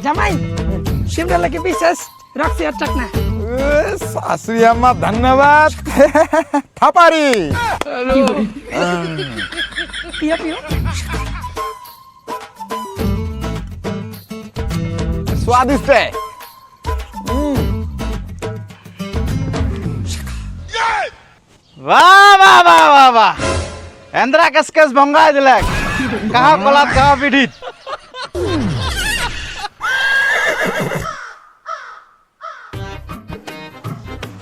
জামাই সিমটা লাগে বিশেষ রাখছি আর চাক না শাশুড়ি আম্মা ধন্যবাদ থাপারি পিয়া পিয়া स्वादिष्ट है वाह वाह वाह वाह वाह इंद्रा कसकस भंगा दिलक कहाँ पलात कहाँ पीड़ित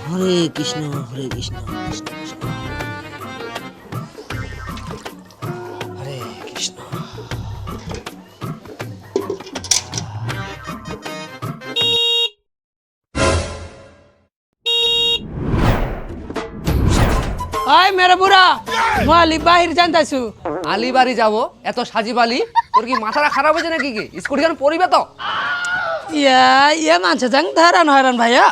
हरे कृष्ण हरे कृष्ण कृष्ण कृष्ण हरे कृष्ण আয় মেরা বুড়া মালি বাহির জানতাছু আলি বাড়ি যাবো এত সাজিবালি তোর কি মাথাটা খারাপ হয়েছে নাকি কি স্কুটি গান পড়িবে তো ইয়া ইয়া মানছে জাং ধারান হয়রান ভাইয়া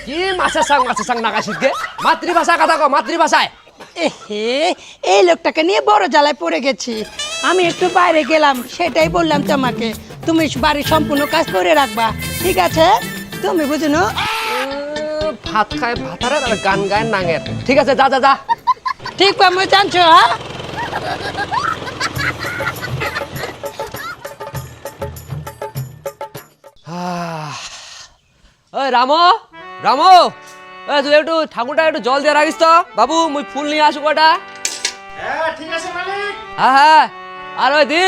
কি মাছের সাং নাগাশিসকে মাতৃভাষা কথা কো মাতৃভাষায় এহে এই লোকটাকে নিয়ে বড় জ্বালায় পড়ে গেছি আমি একটু বাইরে গেলাম সেটাই বললাম তোমাকে তুমি বাড়ির সম্পূর্ণ কাজ করে রাখবা ঠিক আছে তুমি বুঝুনো ভাত খায় ভাতারে আর গান গায় নাঙের ঠিক আছে যা যা যা ঠিক আমি জানছো হ্যাঁ ওই রামো রামো ওই তুই একটু ঠাকুরটা একটু জল দিয়ে রাখিস তো বাবু মুই ফুল নিয়ে আসু কটা হ্যাঁ ঠিক আছে মালিক হ্যাঁ আর ওই দি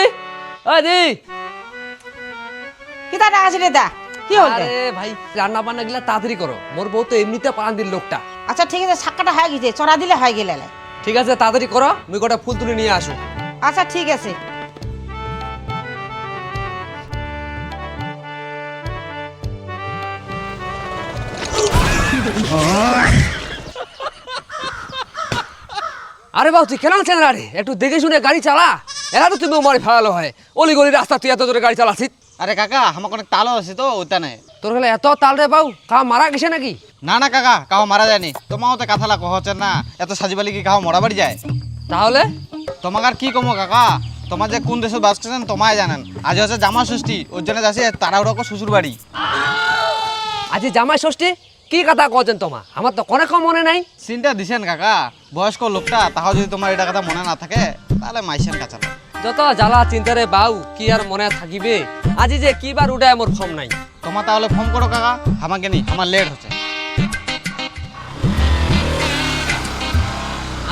কি তা আছে রে দা কি হল আরে ভাই রান্না বান্না গিলা তাড়াতাড়ি করো মোর বউ তো এমনিতে পান দিল লোকটা আচ্ছা ঠিক আছে ছাক্কাটা হয়ে গেছে চড়া দিলে হয়ে গেলে ঠিক আছে তাড়াতাড়ি করো মুই কটা ফুল তুলে নিয়ে আসু আচ্ছা ঠিক আছে আরে বাবু তুই কেন আছেন আরে একটু দেখে শুনে গাড়ি চালা এরা তো তুমি মারি ফেলালো হয় অলি গলি রাস্তা তুই এত জোরে গাড়ি চালাছিস আরে কাকা আমার অনেক তালো আছে তো ওইটা নেই তোর গেলে এত তাল রে বাবু কা মারা গেছে নাকি না না কাকা কাহো মারা যায়নি তোমাও তো কাথালা কহছেন না এত সাজিবালি কি কাহো মরা বাড়ি যায় তাহলে তোমাকে আর কি কমো কাকা তোমার যে কোন দেশে বাস করছেন তোমায় জানেন আজ হচ্ছে জামা ষষ্ঠী ওর জন্য যাচ্ছি তাড়াহুড়ো শ্বশুর বাড়ি আজ জামাই ষষ্ঠী কি কথা কছেন তোমার আমার তো কোনো কম মনে নাই সিনটা দিছেন কাকা বয়স্ক লোকটা তাও যদি তোমার এটা কথা মনে না থাকে তাহলে মাইসেন কাছালা যত জ্বালা চিন্তারে বাউ কি আর মনে থাকিবে আজি যে কিবার উঠায় মোর ফর্ম নাই তোমার তাহলে ফোন করো কাকা আমাকে নি আমার লেট হচ্ছে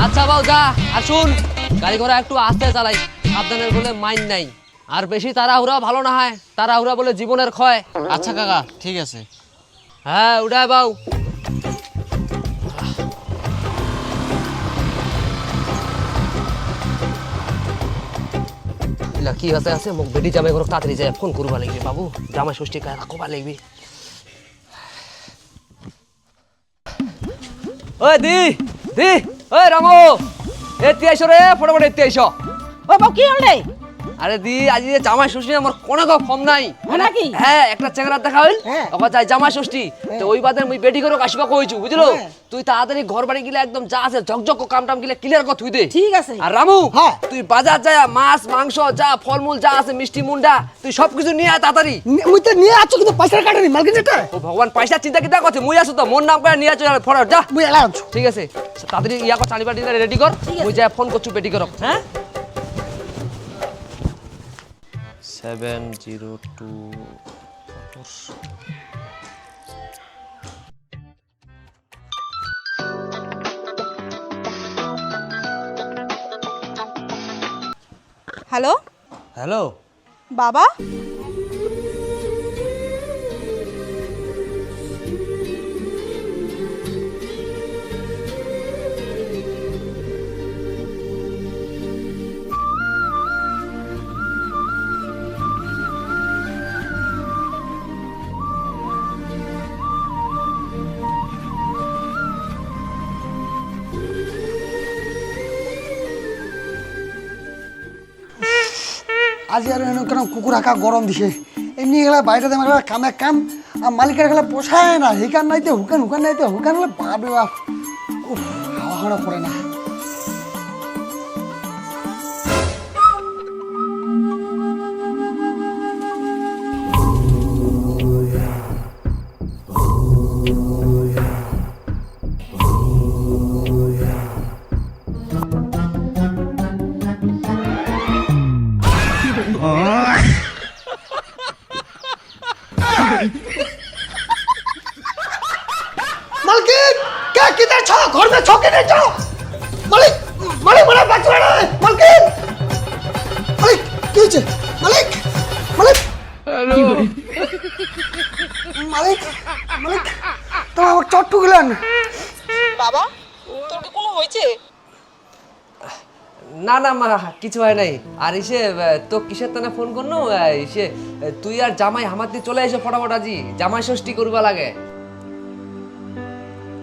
আচ্ছা বাউ যা আর শুন গাড়ি ঘোড়া একটু আস্তে চালাই সাবধানের বলে মাইন নাই আর বেশি তাড়াহুড়া ভালো না হয় তাড়াহুড়া বলে জীবনের ক্ষয় আচ্ছা কাকা ঠিক আছে হ্যাঁ উঠায় বাউ কি আছে আছে মোক বেটি জামাই ঘরক তাড়াতাড়ি যায় ফোন করবা লাগবে বাবু জামাই ষষ্ঠী কায় রাখবা লাগবে ওই দি ওই রামো এতে আইসো রে ফটাফট এতে আইসো ও বাবু কি হল রে আরে দি আজ যে জামাই ষষ্ঠী আমার কোনো ফর্ম নাই নাকি হ্যাঁ একটা চেংরা দেখা হইল হ্যাঁ। ওকে যাই জামাই ষষ্ঠী তো ওই বাদে মুই বেটি করে আসবা কইছু বুঝলো তুই তাড়াতাড়ি ঘর বাড়ি গিলে একদম যা আছে ঝকঝক কাম টাম গিলে ক্লিয়ার কর তুই দে ঠিক আছে আর রামু হ্যাঁ। তুই বাজার যায় মাছ মাংস যা ফলমূল যা আছে মিষ্টি মুন্ডা তুই সবকিছু নিয়ে আয় তাড়াতাড়ি মুই তো নিয়ে আছো কিন্তু পয়সা কাটেনি মালকিন যেটা ও ভগবান পয়সা চিন্তা কিটা করছে মুই আছো তো মোর নাম করে নিয়ে আছো ফরার যা মুই এলা আনছো ঠিক আছে তাড়াতাড়ি ইয়া কর চালিবাটি রেডি কর মুই যাই ফোন করছু বেটি করক হ্যাঁ 702 হ্যালো হ্যালো বাবা আজি আর কেন কুকুর হাঁকা গরম দিছে এমনি গেলে বাইরে আমার কামে কাম আর মালিকের গেলে পোষায় না হিকান নাইতে হুকান নাইতে হুকান হলে বাপরে বাপ উফ হাওয়া হাওড়া পড়ে না ছ ঘর মে ছকে নে চ মালিক মালিক বড় বাচ্চা রে মালিক মালিক কি হচ্ছে মালিক মালিক মালিক মালিক তো আমার চট্টু গেলেন বাবা তোর কি কোনো হয়েছে? না না মা কিছু হয় নাই। আর এসে তো কিসের তানে ফোন করনো এসে তুই আর জামাই আমার দিয়ে চলে এসে ফটাফট আজি জামাই ষষ্ঠী করবা লাগে।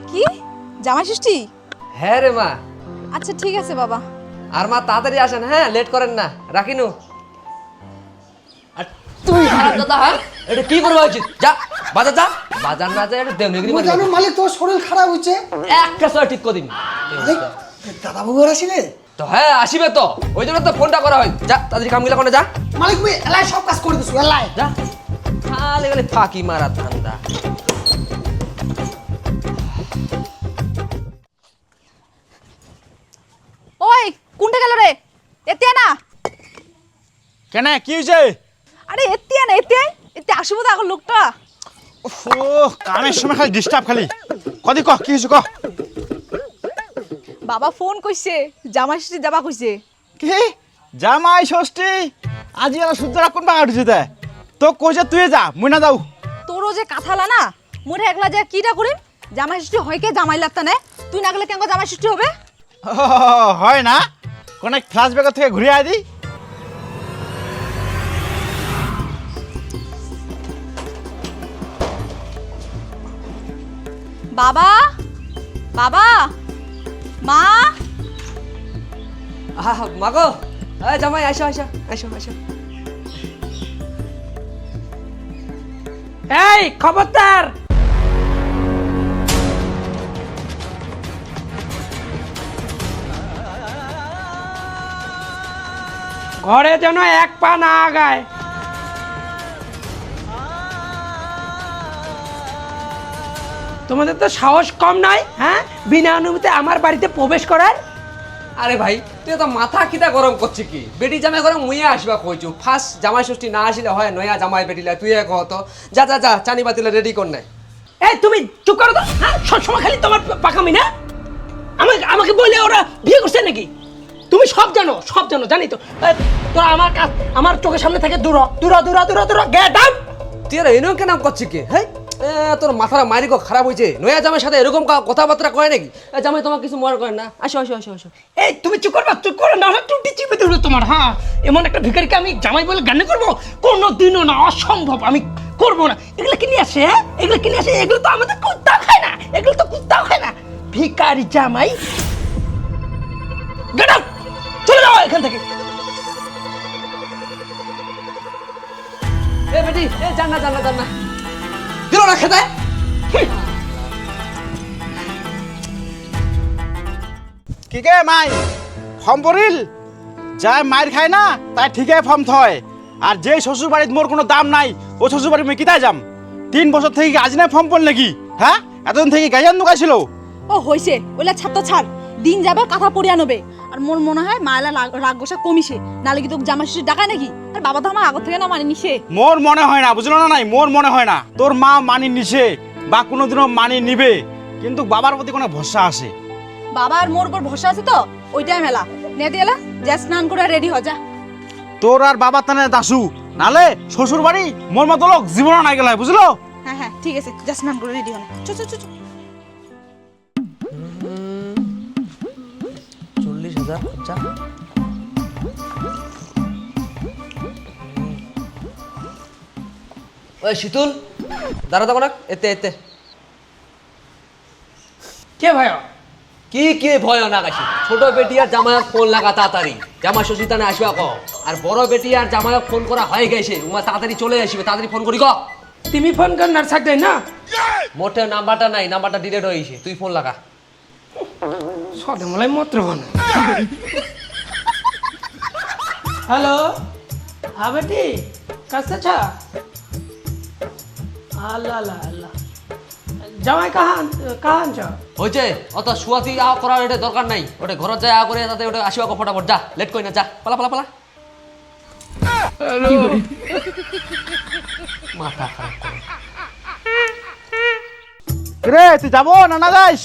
কি জামাই ষষ্ঠী? হ্যাঁ রে মা। আচ্ছা ঠিক আছে বাবা। আর মা তাড়াতাড়ি আসেন, হ্যাঁ লেট করেন না, রাখিনু। আর তুই হারাম দাদা, হ্যাঁ এটা কি করবা উচিত? যা বাজার যা, বাজার না যা এটা দেবনগিরি মই জানো মালিক তোর শরীর খারাপ হইছে একটা সময় ঠিক করে দিন। মালিক দাদা বাবু আসিলে তো হ্যাঁ আসিবে তো, ওই জন্য তো ফোনটা করা হয়। যা তাড়াতাড়ি কামগুলা করে যা মালিক মুই এলাই সব কাজ করে দিছু এলাই যা, খালি খালি ফাঁকি মারা ধান্দা। ওই কোনটা গেল রে? এতিয়া না, কেন কি হয়েছে? আরে এতিয়া না, এতে আসিব তো আগর লোকটা। ও কামের সময় খালি ডিস্টার্ব খালি। কদি কহ কি হয়েছে কহ। বাবা ফোন কইছে জামাই ষষ্ঠী যাবা কইছে। কি জামাই ষষ্ঠী? আজি আর সূর্যরা কোন বাগা উঠেছে তে? তো কইছে তুই যা মুই না যাও। তোরও যে কাঁথালা না, মোরে একলা যে কিটা করিম? জামাই ষষ্ঠী হয় কে জামাই লাগতা না? তুই না গেলে কেন জামাই ষষ্ঠী হবে? হয় না কোন ফ্ল্যাশব্যাক থেকে ঘুরে আয় দি। বাবা বাবা মা মাগো জামাই আসো আসো আসো আসো। এই খবরদার, ঘরে যেন এক পা না আগায়। তোমাদের তো সাহস কম নাই, হ্যাঁ বিনা অনুমতি আমার বাড়িতে প্রবেশ করার। আরে ভাই তুই তো মাথা কিটা গরম করছিস কি? বেটি জামাই গরম মুইয়া আসবা কইছু। ফার্স্ট জামাই ষষ্ঠী না আসলে হয় নয়া জামাই বেটিলা তুই কহ তো। যা যা যা চানি বাতিলে রেডি কর নাই। এই তুমি চুপ করো তো, হ্যাঁ সবসময় খালি তোমার পাকামি না। আমাকে বলে ওরা বিয়ে করছে নাকি? তুমি সব জানো জানি তো। তোরা আমার চোখের সামনে থেকে দূর দূর দূর দূর দূর গেট আউট। তুই আর এরকম কেন করছিস কি? হ্যাঁ তোর মাথার মারি খারাপ হয়েছে। নয়া জামাইয়ের সাথে এরকম কথাবার্তা কয় নাকি? জামাই তোমার কিছু মনে করেন না। আসো আসো আসো আসো। এই তুমি চুপ করো না, টুটি চিপে দেবো তোমার। হ্যাঁ এমন একটা ভিখারিকে আমি জামাই বলে গান্নে করবো? কোনোদিনও না, অসম্ভব, আমি করবো না। এগুলো কি নিয়ে আসে? এগুলো কি নিয়ে আসে? এগুলো তো আমাদের কুত্তা খায় না, এগুলো তো কুত্তাও খায় না। ভিখারি জামাই, গেট আউট, চলে যাও এখান থেকে। এ বেটি জান না দিল না খেতে। কি কে মাই ফর্ম পড়িল যাই মায়ের খায় না তাই ঠিকই ফর্ম থয়। আর যে শ্বশুর বাড়িত মোর কোনো দাম নাই ও শ্বশুর বাড়ি মুই কিতায় যাম? 3 বছর থেকে আজ না ফর্ম পড়ল নাকি? হ্যাঁ এতদিন থেকে গাইয়ান নুকাইছিল। ও হইছে ওইলা ছাত্র ছাড়, দিন যাবে কাঁথা পড়িয়া নেবে। আর মোর মনে হয় মায়েলা রাগ গোসা কমিছে, নালে কি তোকে জামাই ষষ্ঠী ডাকায় নাকি? আর বাবা তো আমার আগর থেকে না মানে নিছে। মোর মনে হয় না, বুঝলো না নাই, মোর মনে হয় না তোর মা মানি নিছে বা কোনোদিনও মানি নিবে, কিন্তু বাবার প্রতি কোনো ভরসা আছে। বাবার মোর উপর ভরসা আছে তো, ওইটাই মেলা নে দিয়েলা যা স্নান করে রেডি হ যা। তোর আর বাবা তানে দাসু নালে শ্বশুর বাড়ি মোর মতো লোক জীবন নাই গেল, বুঝলো? হ্যাঁ ঠিক আছে, যা স্নান করে রেডি হ। চল 40,000 খরচা। ওই শীতুল দাঁড়া তো এতে কে ভাই? কি ভয় না কাশি? ছোট বেটি আর জামাইক ফোন লাগা তাড়াতাড়ি, জামাই শ্বশুর তানে আসবা ক। আর বড় বেটি আর জামাইক ফোন করা হয়ে গেছে, উমা তাড়াতাড়ি চলে আসবে, তাড়াতাড়ি ফোন করি ক। তুমি ফোন কর না থাকতে না, মোটে নাম্বারটা নাই, নাম্বারটা ডিলিট হয়ে গেছে, তুই ফোন লাগা। সদে মলাই মন্ত্র বন। হ্যালো, হ্যাঁ বেটি কাছে ছা? আল্লাহ আল্লাহ আল্লাহ, জামাই কাহান ছ? হয়েছে অত শুয়াতি আ করার এটা দরকার নাই, ওটা ঘরত যায় আ করে তাতে ওটা আসিবা ক ফটাফট। যা লেট কই না, যা পালা মাথা খারাপ করে। রে তুই যাবো না না যাইস?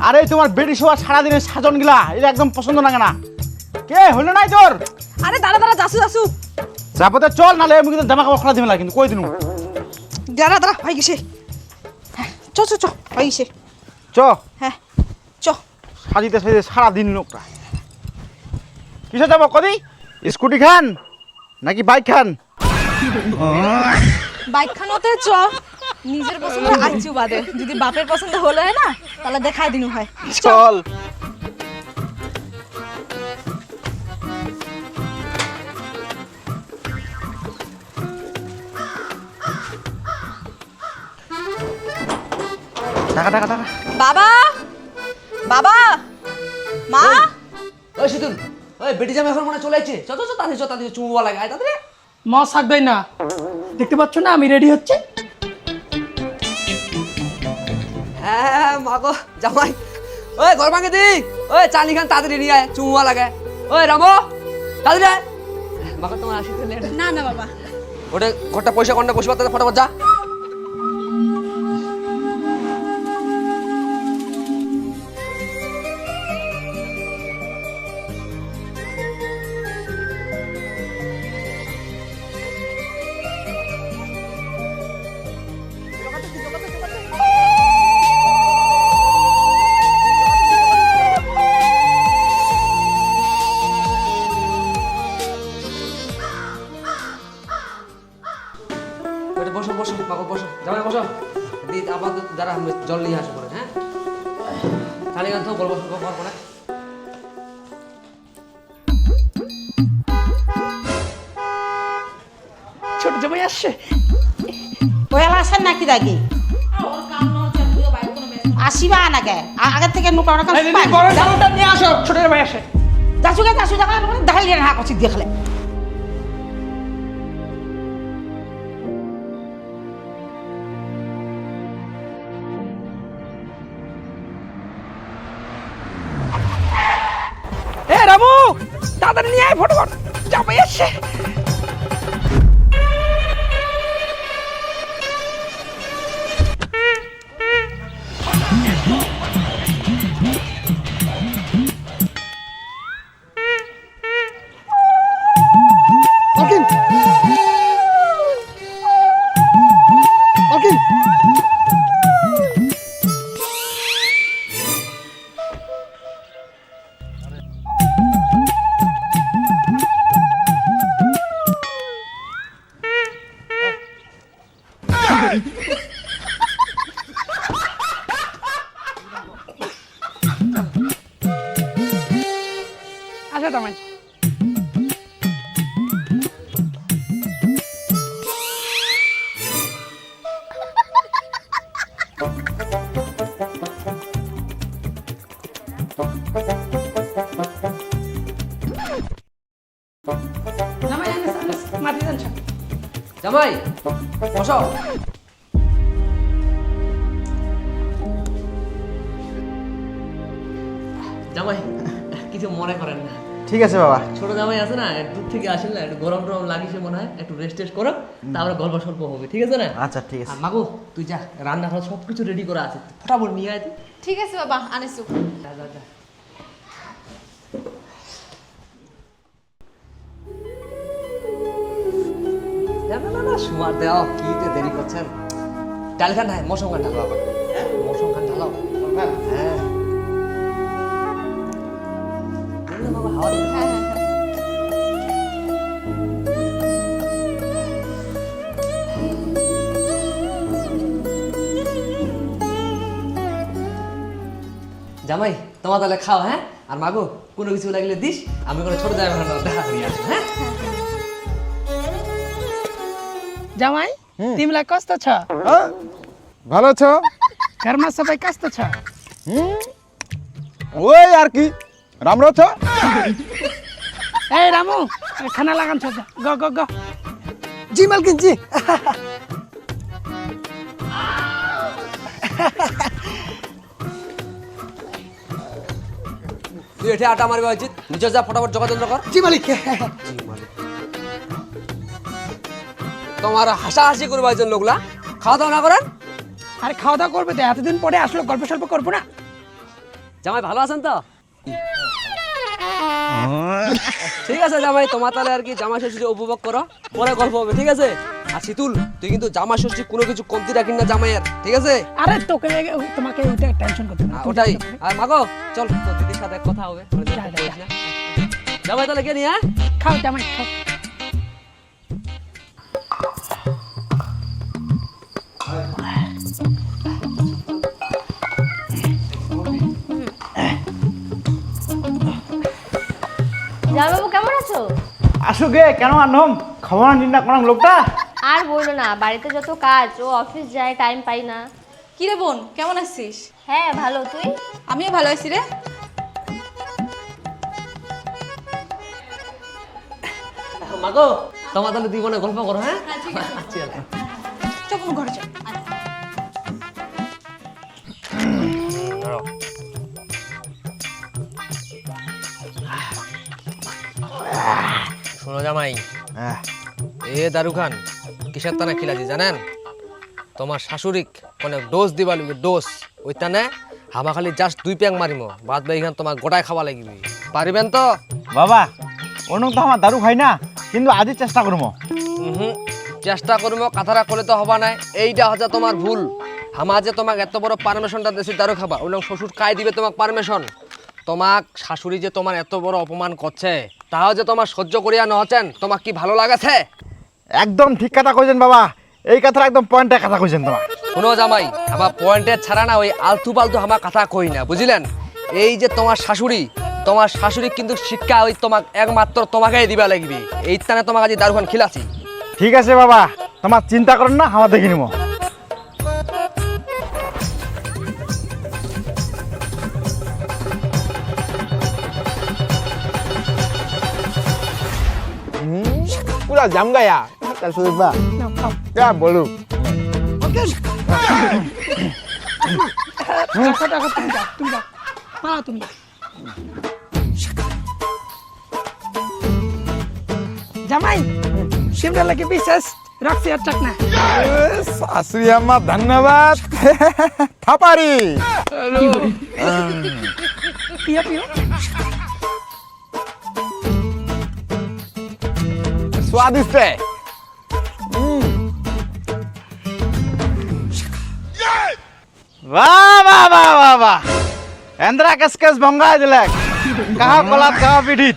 আরে তোমার বেটি শোয়া সারাদিনের সাজন গিলা এটা একদম পছন্দ লাগে না। কে হইলো নাই তোর? আরে দাঁড়া দাঁড়া যাসু যাসু যাবতে চল, নালে আমি কিন্তু জামা কাপড় খোলা দিবে না কিন্তু কই দিনু। দাঁড়া দাঁড়া হয়ে গেছে। হ্যাঁ চ চ চ হয়ে গেছে। চ হ্যাঁ চ। সাজিতে সাজিতে সারাদিন লোকটা। কিসে যাবো কদি? স্কুটি খান নাকি বাইক খান? বাইক খানোতে চ, নিজের পছন্দ আইচু বাদে, যদি বাপের পছন্দ হলো হয় না তাহলে দেখাই দিনু হয়। চল। টাকা টাকা টাকা। বাবা বাবা মা ওই সিতুল, ওই বেটি জামাই এখন মনে হয় চলে আসছে। চ চ চ তাড়াতাড়ি চুমুয়া লাগে, আয় তাড়াতাড়ি। মা শাক দেয় না, দেখতে পাচ্ছ না আমি রেডি হচ্ছে। হ্যাঁ মাগো জামাই, ওই ঘর ভাঙে দি, ওই চালি খান তাড়াতাড়ি নিয়ে আয়, চুমুয়া লাগে। ওই রামো তাড়াতাড়ি আয়। মাগো তোমার আসিতে লেট। না না বাবা ওটা ঘরটা পয়সা কোনটা বসে পাতে ফটাফট যা। বসো বসো মাগো বসো, জামাই বসো। দি আবার দ্বারা আমি জল নিয়ে আসবো পরে। হ্যাঁ খালি গান তো বলবো পরে। ছোট জামাই আসছে। ওয়ালা আসেন নাকি দাগি আসিবা নাকি আগের থেকে নুকা নুকা এই দিদি গরম জলটা নিয়ে আসো, ছোট জামাই আসে। যাসু দেখা দেখাই না হা কছি দেখলে এ রামু তাড়াতাড়ি নিয়ে আয় ফটোফট, জামাই আসছে। মালকিন মালকিন আচ্ছা জামাই। জামাই মাটি দেন। জামাই বসো। জামাই কিছু মনে করেন না, ঠিক আছে বাবা। ছোট জামাই আছে না, দূর থেকে আসেন না, একটু গরম টরম লাগিয়েছে মনে হয়, একটু রেস্ট টেস্ট করো, তারপরে গল্প স্বল্প হবে, ঠিক আছে না? আচ্ছা ঠিক আছে। আর মাগো তুই যা, রান্নাঘর সব কিছু রেডি করা আছে, ফটাফট নিয়ে আয় তুই। ঠিক আছে বাবা আনিসু। যা যা যা। না সুমার দেও, কি তে দেরি করছেন? ডাল খান ঢাল, মৌসুম খান ঢালো আবার। মৌসুম খান ঢালো। হ্যাঁ বাবা হাওয়া দিন। হ্যাঁ হ্যাঁ হ্যাঁ জামাই তোমার তাহলে খাও। হ্যাঁ আর মাগো কোনো কিছু লাগলে দিস, আমি কোনো ছোট জামাই দেখা করি আসবো। হ্যাঁ জামাই তিমলা কষ্ট ছ? ভালো আছো? ঘরমা সবাই কষ্ট ছ? ওই আর কি রামরো আছো? এই রামু খানা লাগান ছ, গ গ গ। জি মালকিন জি তুই এঠে আটা মারবা উচিত, নিচে যা ফটাফট যোগাযোগ কর। জি মালিক তোমার হাসাহাসি করবো একজন লোকলা, খাওয়া দাওয়া না করেন? আরে খাওয়া দাওয়া করবে তো, এতদিন পরে আসলো, গল্প স্বল্প করবো না? জামাই ভালো আছেন তো? ঠিক আছে জামাই, তোমার তাহলে আর কি জামাই ষষ্ঠী উপভোগ করো, পরে গল্প হবে, ঠিক আছে? আর শীতুল, তুই কিন্তু জামাই ষষ্ঠী কোনো কিছু কমতি রাখিস না জামাইয়ের, ঠিক আছে? আরে তোকে তোমাকে ওইটা টেনশন করতে না, ওটাই। আর মাগো চল, তোর দিদির সাথে কথা হবে। জামাই তাহলে কে নিয়ে, হ্যাঁ? খাও জামাই খাও। জামাইবাবু কেমন আছো? আসো গে, কেন আনম খবর নিন না কোন লোকটা? আর বললো না, বাড়িতে যত কাজ, ও অফিস যায়, টাইম পাই না। কি রে বোন, কেমন আছিস? হ্যাঁ ভালো, তুই? আমিও ভালো আছি রে। মাগো তোমার তাহলে দুই বোনে গল্প করো, হ্যাঁ? চল। চল কোনো ঘরে চল। শোনো জামাই, এ দারু খান কিসের টানে খিলাছি জানেন? তোমার শাশুড়িক মানে ডোজ দিবা লাগবে, ডোজ। ওই টানে হামা খালি জাস্ট 2 প্যাং মারিম, বাদ বাকি খান তোমার গোটায় খাওয়া লাগবে। পারিবেন তো? বাবা অন্য তো আমার দারু খাই না, কিন্তু আজি চেষ্টা করবো। চেষ্টা করবো কথাটা করলে তো হবা নাই, এইটা হচ্ছে তোমার ভুল। হামা যে তোমাকে এত বড় পারমিশনটা দেশে দারু খাবা, ওই শ্বশুর কাই দিবে তোমাকে পারমিশন? তোমাক শাশুড়ি যে তোমার এত বড় অপমান করছে, তাও যে তোমার সহ্য করিয়া নহচ্ছেন, তোমার কি ভালো লাগেছে? একদম ঠিক কথা কইছেন বাবা, এই কথাটা একদম পয়েন্টে কথা কইছেন তোমার। শুনো জামাই, আমার পয়েন্টের ছাড়া না ওই আলতু পালতু আমার কথা কই না, বুঝলেন? এই যে তোমার শাশুড়ি কিন্তু শিক্ষা ওই তোমাক একমাত্র তোমাকেই দিবা লাগবে। এই স্থানে তোমাকে আজ দারুখান খিলাছি। ঠিক আছে বাবা, তোমার চিন্তা করেন না, আমার দেখে নিব। पूरा जम गया क्या बोलूं? তুমি যাও মা, তুমি জামাই সিমটা লাগে বিশেষ রাখছি আর চাক না। सासुरी अम्मा धन्यवाद थापारी পিও পিও। स्वादिष्ट है। वाह वाह वाह वाह वाह, एंद्रा कसकस भंगा दिलक, कहाँ पलात कहाँ पीठित।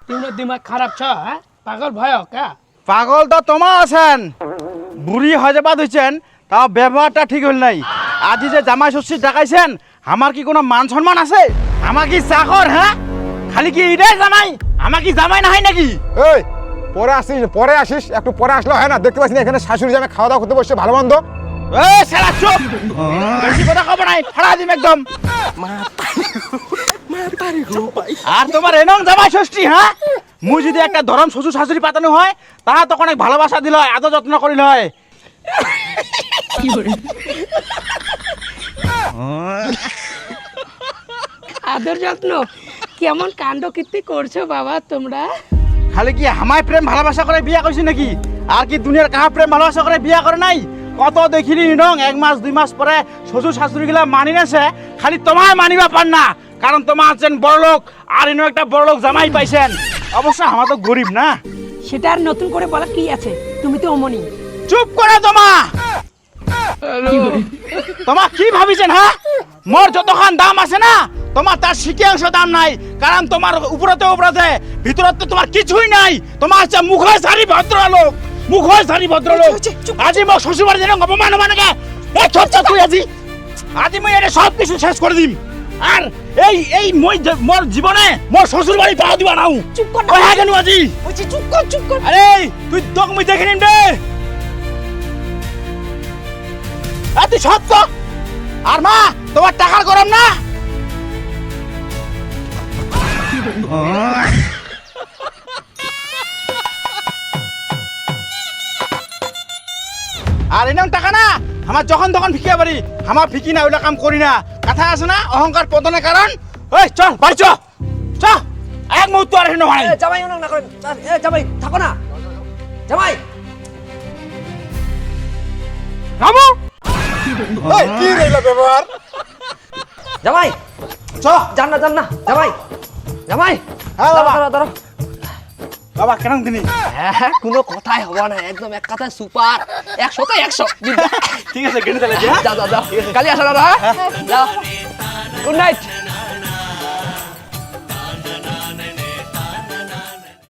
তোমার দিমাগ খারাপ ছ, হ্যাঁ? পাগল ভয় কা? পাগল তো তোমার আছেন, বুড়ি হয়ে যাবাদ হয়েছেন, তাও ব্যবহারটা ঠিক হল নাই। আজি যে জামাই ষষ্ঠী ডাকাইছেন, আমার কি কোনো মান সম্মান আছে? আমার কি চাকর? হ্যাঁ, খালি কি এটাই জামাই? আমার কি জামাই না হয় নাকি? এই পরে আসিস একটু পরে আসলে হয় না? দেখতে পাচ্ছি না এখানে শাশুড়ি জামাই খাওয়া দাওয়া করতে বসছে, ভালো মন্দ। এই শালা চুপ, বেশি কথা কব নাই, ফাড়া দিম একদম। আর তোমার এনং জামাই ষষ্ঠী, হ্যাঁ? মুই যদি একটা ধরম শ্বশুর শাশুড়ি পাতানো হয়, তাহা তো অনেক ভালোবাসা দিল হয়, এত যত্ন করিল হয়। আদর যত্ন কেমন কাণ্ড কীর্তি করছো বাবা তোমরা? খালি কি হামায় প্রেম ভালোবাসা করে বিয়া করছি নাকি? আর কি দুনিয়ার কাহা প্রেম ভালোবাসা করে বিয়া করে নাই? কত দেখিনি নং 1 মাস 2 মাস পরে শ্বশুর শাশুড়ি গুলা মানি নেছে, খালি তোমায় মানিবা পার না, কারণ তোমার আছেন বড় লোক, আর ইনো একটা বড় লোক জামাই পাইছেন। অবশ্য আমার তো গরিব না। সেটা আর নতুন করে বলা কি আছে? তুমি তো অমনি। চুপ করে তোমার কি ভাবিছেন? হ্যাঁ, মোর যতখান দাম আছে না, তোমার তার শিকিয়াংশ দাম নাই, কারণ তোমার উপরতে ভিতরত তো তোমার কিছুই নাই। তোমার হচ্ছে মুখের সারি ভদ্রলোক, আজি মোক শ্বশুর বাড়ি যেন অপমান মানে তুই আজি মই এটা সব কিছু শেষ করে দিম। আর এই মোর জীবনে মোর শ্বশুর বাড়ি পাওয়া দিবা নাও। চুপ কর ওই হ্যাঁ কেন আজি? বলছি চুপ কর। আরে তুই তোক মুই দেখে নিম রে। তুই সত্য আর মা তোমার টাকার গরম না। আর এনাম টাকা না, আমার যখন তখন ভিকিয়া পারি, আমার ভিকি না, ওইটা কাম করি না। কথা আছে না, অহংকার পতনের কারণ। ওই চল বাড়ি চ, এক মুহূর্ত আর হেন ভাই। জামাই ওনাক না করেন, জামাই থাকো না, জামাই রামু এই, কি রইল ব্যবহার? জামাই চ জান না জামাই জামাই হ্যাঁ, দাঁড়াও, বাবা। দাঁড়াও, দাঁড়াও। বাবা কেন দিনি হ্যাঁ কোনো কথাই হবা না একদম এক কথায় সুপার 100তে 100 বিদ্যা ঠিক আছে গেলে তাহলে যাও যাও যাও কালি আসা দাদা হ্যাঁ যাও গুড নাইট